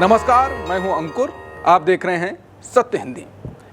नमस्कार, मैं हूं अंकुर। आप देख रहे हैं सत्य हिंदी।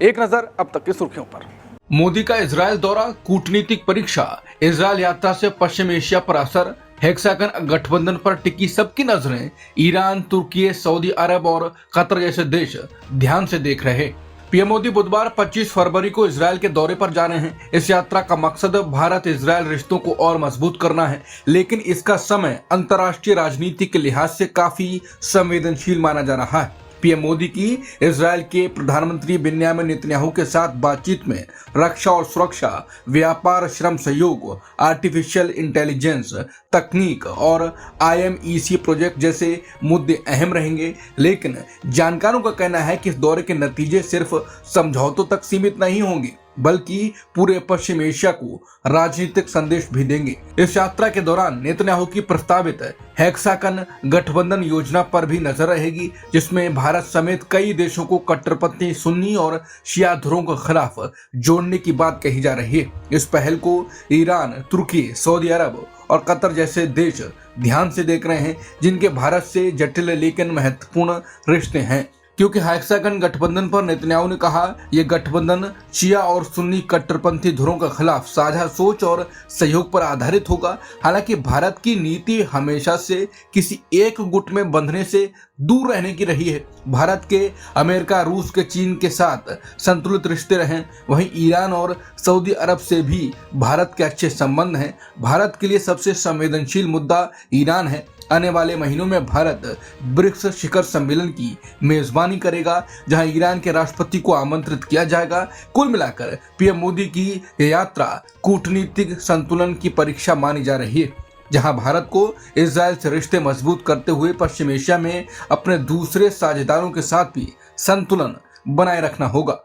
एक नजर अब तक की सुर्खियों पर। मोदी का इजरायल दौरा, कूटनीतिक परीक्षा, इजरायल यात्रा से पश्चिम एशिया पर असर, हेक्सागन गठबंधन पर टिकी सबकी नजरें ईरान, तुर्की, सऊदी अरब और कतर जैसे देश ध्यान से देख रहे। पीएम मोदी बुधवार 25 फरवरी को इजरायल के दौरे पर जा रहे हैं। इस यात्रा का मकसद भारत इजरायल रिश्तों को और मजबूत करना है, लेकिन इसका समय अंतर्राष्ट्रीय राजनीति के लिहाज से काफी संवेदनशील माना जा रहा है। पीएम मोदी की इजरायल के प्रधानमंत्री बेन्यामिन नेतन्याहू के साथ बातचीत में रक्षा और सुरक्षा, व्यापार, श्रम सहयोग, आर्टिफिशियल इंटेलिजेंस तकनीक और IMEC प्रोजेक्ट जैसे मुद्दे अहम रहेंगे। लेकिन जानकारों का कहना है कि इस दौरे के नतीजे सिर्फ समझौतों तक सीमित नहीं होंगे, बल्कि पूरे पश्चिम एशिया को राजनीतिक संदेश भी देंगे। इस यात्रा के दौरान नेतन्याहू की प्रस्तावित हेक्सागन गठबंधन योजना पर भी नजर रहेगी, जिसमें भारत समेत कई देशों को कट्टरपंथी सुन्नी और शिया धुरों के खिलाफ जोड़ने की बात कही जा रही है। इस पहल को ईरान, तुर्की, सऊदी अरब और कतर जैसे देश ध्यान से देख रहे हैं, जिनके भारत से जटिल लेकिन महत्वपूर्ण रिश्ते हैं। क्योंकि हेक्सागन गठबंधन पर नेतन्याहू ने कहा, यह गठबंधन शिया और सुन्नी कट्टरपंथी धुरों के खिलाफ साझा सोच और सहयोग पर आधारित होगा। हालांकि भारत की नीति हमेशा से किसी एक गुट में बंधने से दूर रहने की रही है। भारत के अमेरिका, रूस के चीन के साथ संतुलित रिश्ते रहे, वहीं ईरान और सऊदी अरब से भी भारत के अच्छे संबंध हैं। भारत के लिए सबसे संवेदनशील मुद्दा ईरान है। आने वाले महीनों में भारत ब्रिक्स शिखर सम्मेलन की मेजबानी करेगा, जहां ईरान के राष्ट्रपति को आमंत्रित किया जाएगा। कुल मिलाकर पीएम मोदी की यह यात्रा कूटनीतिक संतुलन की परीक्षा मानी जा रही है, जहां भारत को इजरायल से रिश्ते मजबूत करते हुए पश्चिम एशिया में अपने दूसरे साझेदारों के साथ भी संतुलन बनाए रखना होगा।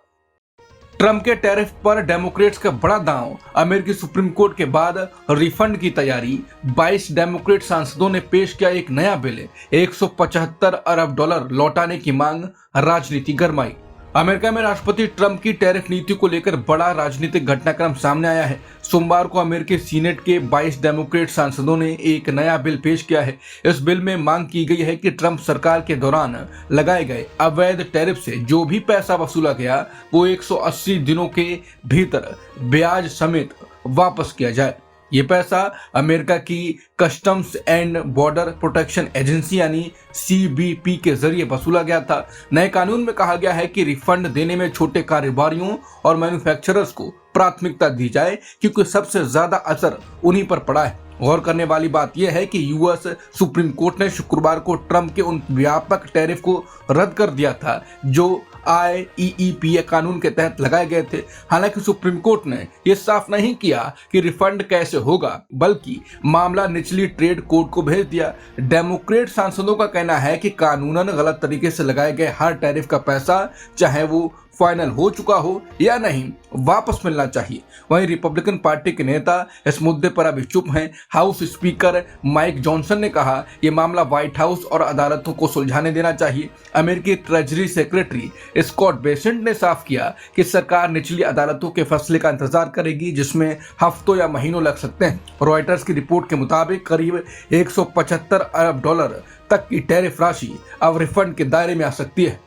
ट्रंप के टैरिफ पर डेमोक्रेट्स का बड़ा दांव, अमेरिकी सुप्रीम कोर्ट के बाद रिफंड की तैयारी। 22 डेमोक्रेट सांसदों ने पेश किया एक नया बिल, $175 अरब लौटाने की मांग, राजनीति गरमाई। अमेरिका में राष्ट्रपति ट्रंप की टैरिफ नीति को लेकर बड़ा राजनीतिक घटनाक्रम सामने आया है। सोमवार को अमेरिकी सीनेट के 22 डेमोक्रेट सांसदों ने एक नया बिल पेश किया है। इस बिल में मांग की गई है कि ट्रंप सरकार के दौरान लगाए गए अवैध टैरिफ से जो भी पैसा वसूला गया वो 180 दिनों के भीतर ब्याज समेत वापस किया जाए। ये पैसा अमेरिका की customs and border protection agency यानी CBP के जरिए वसूला गया था। नए कानून में कहा गया है कि रिफंड देने में छोटे कारोबारियों और मैन्युफैक्चरर्स को प्राथमिकता दी जाए, क्योंकि सबसे ज्यादा असर उन्हीं पर पड़ा है। गौर करने वाली बात यह है कि US सुप्रीम कोर्ट ने शुक्रवार को ट्रंप के उन व्यापक टैरिफ को रद्द कर दिया था जो IEEPA कानून के तहत लगाए गए थे। हालांकि सुप्रीम कोर्ट ने यह साफ नहीं किया कि रिफंड कैसे होगा, बल्कि मामला निचली ट्रेड कोर्ट को भेज दिया। डेमोक्रेट सांसदों का कहना है कि कानूनन गलत तरीके से लगाए गए हर टैरिफ का पैसा, चाहे वो फाइनल हो चुका हो या नहीं, वापस मिलना चाहिए। वहीं रिपब्लिकन पार्टी के नेता इस मुद्दे पर अभी चुप हैं। हाउस स्पीकर माइक जॉनसन ने कहा, यह मामला व्हाइट हाउस और अदालतों को सुलझाने देना चाहिए। अमेरिकी ट्रेजरी सेक्रेटरी स्कॉट बेसेंट ने साफ किया कि सरकार निचली अदालतों के फैसले का इंतजार करेगी, जिसमें हफ्तों या महीनों लग सकते हैं। रॉयटर्स की रिपोर्ट के मुताबिक करीब $175 अरब तक की टैरिफ राशि अब रिफंड के दायरे में आ सकती है।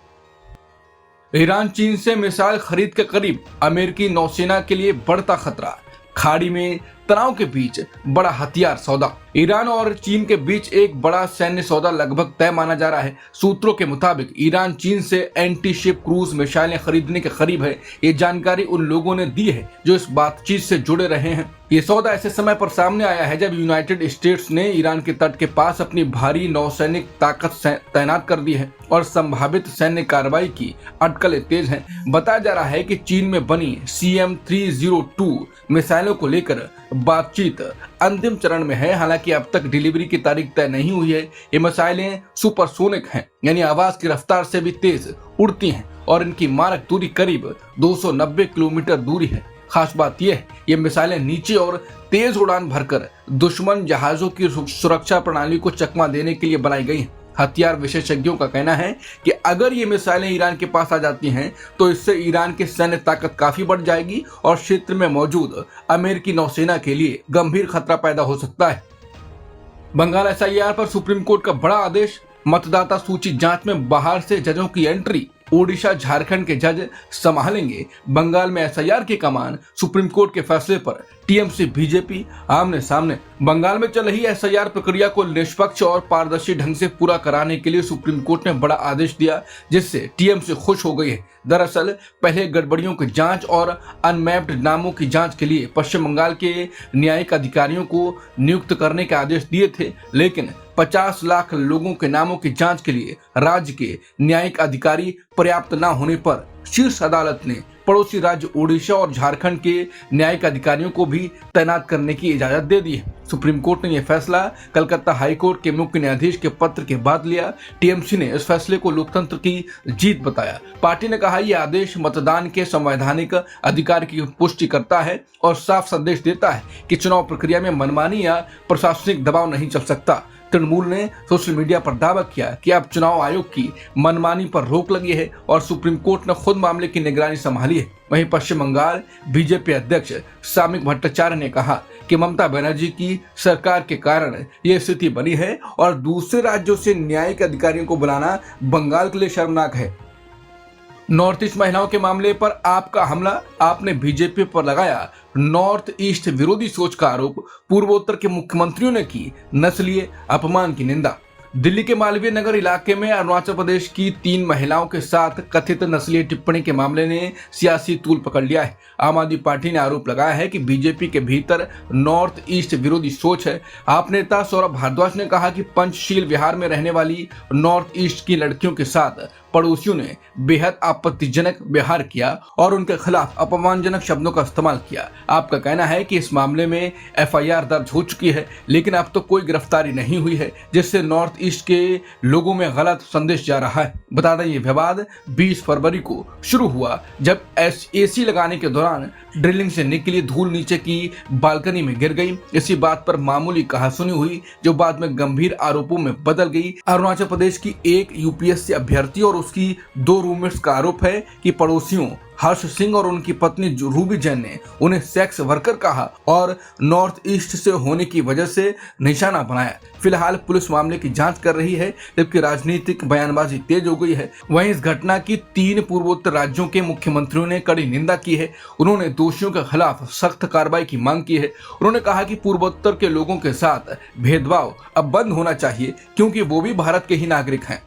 ईरान चीन से मिसाइल खरीद के करीब, अमेरिकी नौसेना के लिए बढ़ता खतरा। खाड़ी में तनाव के बीच बड़ा हथियार सौदा। ईरान और चीन के बीच एक बड़ा सैन्य सौदा लगभग तय माना जा रहा है। सूत्रों के मुताबिक ईरान चीन से एंटी शिप क्रूज मिसाइलें खरीदने के करीब है। ये जानकारी उन लोगों ने दी है जो इस बातचीत से जुड़े रहे हैं। ये सौदा ऐसे समय पर सामने आया है जब यूनाइटेड स्टेट्स ने ईरान के तट के पास अपनी भारी नौसैनिक ताकत तैनात कर दी है और संभावित सैन्य कार्रवाई की अटकलें तेज हैं। बताया जा रहा है कि चीन में बनी CM-302 मिसाइलों को लेकर बातचीत अंतिम चरण में है। हालांकि अब तक डिलीवरी की तारीख तय नहीं हुई है। ये मिसाइलें सुपरसोनिक हैं, यानी आवाज की रफ्तार से भी तेज उड़ती हैं और इनकी मारक दूरी करीब 290 किलोमीटर दूरी है। खास बात यह है, ये मिसाइलें नीचे और तेज उड़ान भरकर दुश्मन जहाजों की सुरक्षा प्रणाली को चकमा देने के लिए बनाई गई हैं। हथियार विशेषज्ञों का कहना है कि अगर ये मिसाइलें ईरान के पास आ जाती हैं तो इससे ईरान की सैन्य ताकत काफी बढ़ जाएगी और क्षेत्र में मौजूद अमेरिकी नौसेना के लिए गंभीर खतरा पैदा हो सकता है। बंगाल SIR पर सुप्रीम कोर्ट का बड़ा आदेश, मतदाता सूची जांच में बाहर से जजों की एंट्री, ओडिशा झारखंड के जज संभालेंगे बंगाल में एसआईआर की कमान, सुप्रीम कोर्ट के फैसले पर टीएमसी बीजेपी आमने सामने। बंगाल में चल रही एसआईआर प्रक्रिया को निष्पक्ष और पारदर्शी ढंग से पूरा कराने के लिए सुप्रीम कोर्ट ने बड़ा आदेश दिया, जिससे टीएमसी खुश हो गई है। दरअसल पहले गड़बड़ियों की जांच और अनमैप्ड नामों की जांच के लिए पश्चिम बंगाल के न्यायिक अधिकारियों को नियुक्त करने के आदेश दिए थे, लेकिन 50 लाख लोगों के नामों की जांच के लिए राज्य के न्यायिक अधिकारी पर्याप्त न होने पर शीर्ष अदालत ने पड़ोसी राज्य ओडिशा और झारखंड के न्यायिक अधिकारियों को भी तैनात करने की इजाजत दे दी है। सुप्रीम कोर्ट ने यह फैसला कलकत्ता हाई कोर्ट के मुख्य न्यायाधीश के पत्र के बाद लिया। टीएमसी ने इस फैसले को लोकतंत्र की जीत बताया। पार्टी ने कहा यह आदेश मतदान के संवैधानिक अधिकार की पुष्टि करता है और साफ संदेश देता है कि चुनाव प्रक्रिया में मनमानी या प्रशासनिक दबाव नहीं चल सकता। तृणमूल ने सोशल मीडिया पर दावा किया कि अब चुनाव आयोग की मनमानी पर रोक लगी है और सुप्रीम कोर्ट ने खुद मामले की निगरानी संभाली है। वहीं पश्चिम बंगाल बीजेपी अध्यक्ष सामिक भट्टाचार्य ने कहा कि ममता बनर्जी की सरकार के कारण यह स्थिति बनी है और दूसरे राज्यों से न्यायिक अधिकारियों को बुलाना बंगाल के लिए शर्मनाक है। नॉर्थ ईस्ट महिलाओं के मामले पर आपका हमला, आपने बीजेपी पर लगाया नॉर्थ ईस्ट विरोधी सोच का आरोप, पूर्वोत्तर के मुख्यमंत्रियों ने की नस्लीय अपमान की निंदा। दिल्ली के मालवीय नगर इलाके में अरुणाचल प्रदेश की 3 महिलाओं के साथ कथित नस्लीय टिप्पणी के मामले ने सियासी तूल पकड़ लिया है। आम आदमी पार्टी ने आरोप लगाया है कि बीजेपी के भीतर नॉर्थ ईस्ट विरोधी सोच है। आप नेता सौरभ भारद्वाज ने कहा कि पंचशील विहार में रहने वाली नॉर्थ ईस्ट की लड़कियों के साथ पड़ोसियों ने बेहद आपत्तिजनक व्यवहार किया और उनके खिलाफ अपमानजनक शब्दों का इस्तेमाल किया। आपका कहना है कि इस मामले में एफआईआर दर्ज हो चुकी है, लेकिन अब तो कोई गिरफ्तारी नहीं हुई है, जिससे नॉर्थ ईस्ट के लोगों में गलत संदेश जा रहा है। बता दें ये विवाद 20 फरवरी को शुरू हुआ, जब एसी लगाने के दौरान ड्रिलिंग से निकली धूल नीचे की बालकनी में गिर गई। इसी बात पर मामूली कहासुनी हुई, जो बाद में गंभीर आरोपों में बदल गई। अरुणाचल प्रदेश की एक यूपीएससी अभ्यर्थी और उसकी 2 रूममेट्स का आरोप है कि पड़ोसियों हर्ष सिंह और उनकी पत्नी रूबी जैन ने उन्हें सेक्स वर्कर कहा और नॉर्थ ईस्ट से होने की वजह से निशाना बनाया। फिलहाल पुलिस मामले की जांच कर रही है, जबकि राजनीतिक बयानबाजी तेज हो गई है। वहीं इस घटना की 3 पूर्वोत्तर राज्यों के मुख्यमंत्रियों ने कड़ी निंदा की है। उन्होंने दोषियों के खिलाफ सख्त कार्रवाई की मांग की है। उन्होंने कहा कि पूर्वोत्तर के लोगों के साथ भेदभाव अब बंद होना चाहिए, क्योंकि वो भी भारत के ही नागरिक हैं।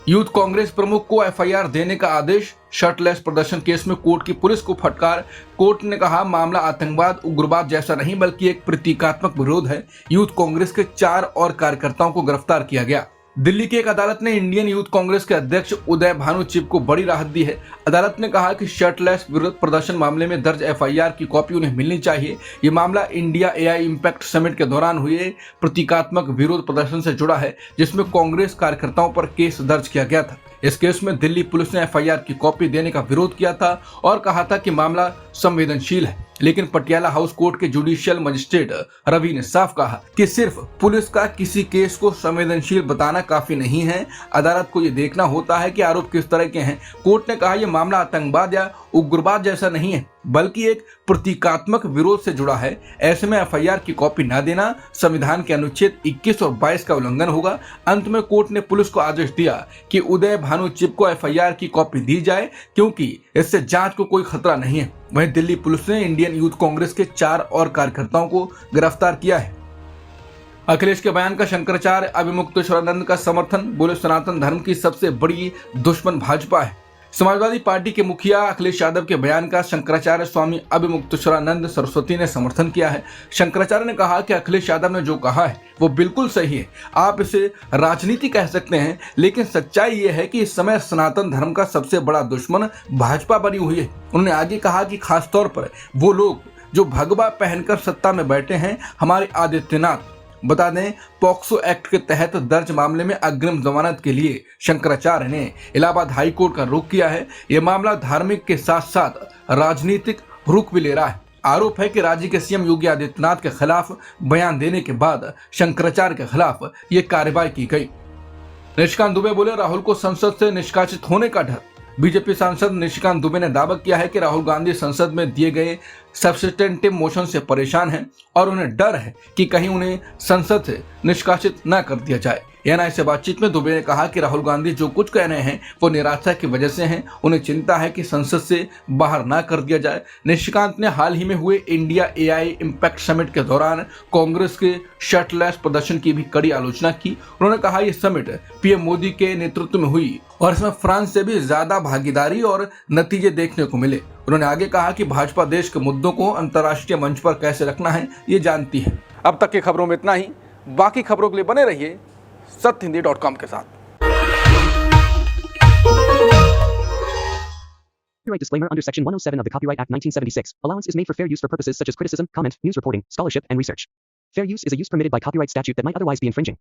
यूथ कांग्रेस प्रमुख को एफआईआर देने का आदेश, शर्टलेस प्रदर्शन केस में कोर्ट की पुलिस को फटकार। कोर्ट ने कहा मामला आतंकवाद उग्रवाद जैसा नहीं, बल्कि एक प्रतीकात्मक विरोध है। यूथ कांग्रेस के 4 और कार्यकर्ताओं को गिरफ्तार किया गया। दिल्ली की एक अदालत ने इंडियन यूथ कांग्रेस के अध्यक्ष उदय भानु चिब को बड़ी राहत दी है। अदालत ने कहा कि शर्टलेस विरोध प्रदर्शन मामले में दर्ज एफआईआर की कॉपी उन्हें मिलनी चाहिए। ये मामला इंडिया एआई इम्पैक्ट समिट के दौरान हुए प्रतीकात्मक विरोध प्रदर्शन से जुड़ा है, जिसमें कांग्रेस कार्यकर्ताओं पर केस दर्ज किया गया था। इस केस में दिल्ली पुलिस ने एफआईआर की कॉपी देने का विरोध किया था और कहा था कि मामला संवेदनशील है, लेकिन पटियाला हाउस कोर्ट के जुडिशियल मजिस्ट्रेट रवि ने साफ कहा कि सिर्फ पुलिस का किसी केस को संवेदनशील बताना काफी नहीं है। अदालत को यह देखना होता है कि आरोप किस तरह के हैं। कोर्ट ने कहा यह मामला आतंकवाद या उग्रवाद जैसा नहीं है, बल्कि एक प्रतीकात्मक विरोध से जुड़ा है। ऐसे में एफआईआर की कॉपी न देना संविधान के अनुच्छेद 21 और 22 का उल्लंघन होगा। अंत में कोर्ट ने पुलिस को आदेश दिया कि उदय भानु चिब को एफआईआर की कॉपी दी जाए, क्योंकि इससे जांच को कोई खतरा नहीं है। वहीं दिल्ली पुलिस ने इंडियन यूथ कांग्रेस के 4 और कार्यकर्ताओं को गिरफ्तार किया है। अखिलेश के बयान का शंकराचार्य अभिमुक्तेश्वरानंद का समर्थन, बोले सनातन धर्म की सबसे बड़ी दुश्मन भाजपा है। समाजवादी पार्टी के मुखिया अखिलेश यादव के बयान का शंकराचार्य स्वामी अभिमुक्तेश्वरानंद सरस्वती ने समर्थन किया है। शंकराचार्य ने कहा कि अखिलेश यादव ने जो कहा है वो बिल्कुल सही है। आप इसे राजनीति कह सकते हैं, लेकिन सच्चाई ये है कि इस समय सनातन धर्म का सबसे बड़ा दुश्मन भाजपा बनी हुई है। उन्होंने आगे कहा कि खासतौर पर वो लोग जो भगवा पहनकर सत्ता में बैठे हैं, हमारे आदित्यनाथ। बता दें, पॉक्सो एक्ट के तहत दर्ज मामले में अग्रिम जमानत के लिए शंकराचार्य ने इलाहाबाद हाई कोर्ट का रुख किया है। यह मामला धार्मिक के साथ साथ राजनीतिक रुख भी ले रहा है। आरोप है कि राज्य के सीएम योगी आदित्यनाथ के खिलाफ बयान देने के बाद शंकराचार्य के खिलाफ ये कार्रवाई की गई। निशिकांत दुबे बोले राहुल को संसद से निष्कासित होने का डर। बीजेपी सांसद निशिकांत दुबे ने दावा किया है कि राहुल गांधी संसद में दिए गए सब्स्टिट्यूटिव मोशन से परेशान हैं और उन्हें डर है कि कहीं उन्हें संसद से निष्कासित न कर दिया जाए। एएनआई से बातचीत में दुबे ने कहा कि राहुल गांधी जो कुछ कह रहे हैं वो निराशा की वजह से हैं। उन्हें चिंता है कि संसद से बाहर ना कर दिया जाए। निशिकांत ने हाल ही में हुए इंडिया एआई इम्पैक्ट समिट के दौरान कांग्रेस के शर्टलेस प्रदर्शन की भी कड़ी आलोचना की। उन्होंने कहा यह समिट पीएम मोदी के नेतृत्व में हुई और इसमें फ्रांस से भी ज्यादा भागीदारी और नतीजे देखने को मिले। उन्होंने आगे कहा कि भाजपा देश के मुद्दों को अंतर्राष्ट्रीय मंच पर कैसे रखना है ये जानती है। अब तक की खबरों में इतना ही। बाकी खबरों के लिए बने रहिए सत्यहिंदी.com के साथ। Copyright disclaimer under Section 107 of the Copyright Act 1976. Allowance is made for fair use for purposes such as criticism, comment, news reporting, scholarship, and research. Fair use is a use permitted by copyright statute that might otherwise be infringing.